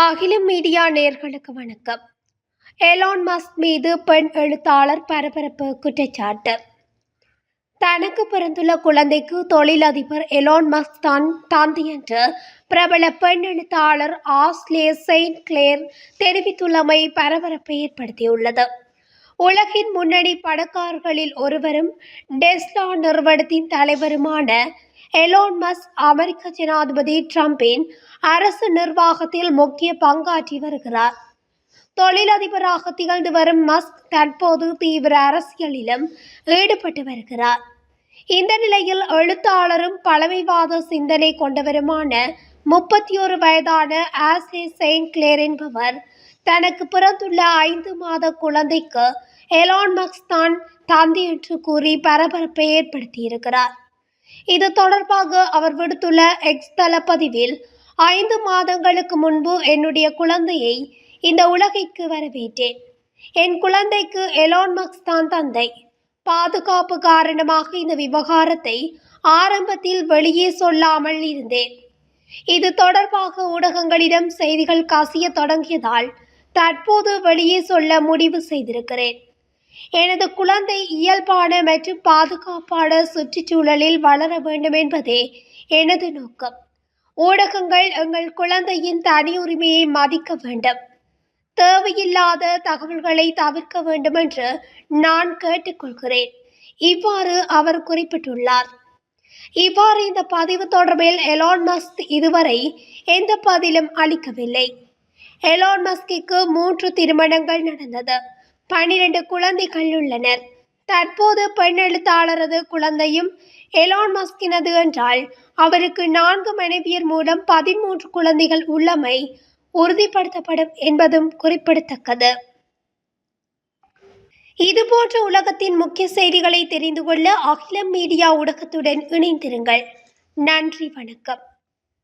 அகிலம் மீடியா நேயர்களுக்கு வணக்கம். எலான் மஸ்க் மீது பெண் எழுத்தாளர் பரபரப்பு குற்றச்சாட்டு. தனக்கு பிறந்துள்ள குழந்தைக்கு தொழிலதிபர் எலான் மஸ்க் தான் தந்தை என்று பிரபல பெண் எழுத்தாளர் ஆஷ்லே செயின்ட் கிளேர் தெரிவித்துள்ளமை பரபரப்பை ஏற்படுத்தியுள்ளது. உலகின் முன்னணி பணக்காரர்களில் ஒருவரும் டெஸ்லா நிறுவனத்தின் தலைவருமான எலான் மஸ்க் அமெரிக்க ஜனாதிபதி டிரம்பின் அரசு நிர்வாகத்தில் முக்கிய பங்காற்றி வருகிறார். தொழிலதிபராக திகழ்ந்து வரும் மஸ்க் தற்போது தீவிர அரசியலிலும் ஈடுபட்டு வருகிறார். இந்த நிலையில் எழுத்தாளரும் பழமைவாத சிந்தனை கொண்டவருமான 31 வயதான ஆஷ்லே செயின்ட் கிளேர் என்பவர் தனக்கு பிறந்துள்ள 5 மாத குழந்தைக்கு எலான் மஸ்க் தான் தந்தை என்று கூறி பரபரப்பை ஏற்படுத்தியிருக்கிறார். இது தொடர்பாக அவர் விடுத்துள்ள எக்ஸ் தள பதிவில், 5 மாதங்களுக்கு முன்பு என்னுடைய குழந்தையை இந்த உலகிற்கு வரவேற்றேன். என் குழந்தைக்கு எலான் மஸ்க் தான் தந்தை. பாதுகாப்பு காரணமாக இந்த விவகாரத்தை ஆரம்பத்தில் வெளியே சொல்லாமல் இருந்தேன். இது தொடர்பாக ஊடகங்களிடம் செய்திகள் கசிய தொடங்கியதால் தற்போது வெளியே சொல்ல முடிவு செய்திருக்கிறேன். எனது குழந்தை இயல்பான மற்றும் பாதுகாப்பான சுற்றுச்சூழலில் வளர வேண்டும் என்பதே எனது நோக்கம். ஊடகங்கள் எங்கள் குழந்தையின் தனி உரிமையை மதிக்க வேண்டும். தேவையில்லாத தகவல்களை தவிர்க்க வேண்டும் என்று நான் கேட்டுக்கொள்கிறேன். இவ்வாறு அவர் குறிப்பிட்டுள்ளார். இவ்வாறு இந்த பதிவு தொடர்பில் எலான் மஸ்க் இதுவரை எந்த பதிலும் அளிக்கவில்லை. எலான் மஸ்கிற்கு 3 திருமணங்கள் நடந்தது. 12 குழந்தைகள் உள்ளனர். தற்போது பெண் எழுத்தாளரது குழந்தையும் எலான் மஸ்கினது என்றால் அவருக்கு 4 மனைவியர் மூலம் 13 குழந்தைகள் உள்ளமை உறுதிப்படுத்தப்படும் என்பதும் குறிப்பிடத்தக்கது. இதுபோன்ற உலகத்தின் முக்கிய செய்திகளை தெரிந்து கொள்ள அகிலம் மீடியா ஊடகத்துடன் இணைந்திருங்கள். நன்றி, வணக்கம்.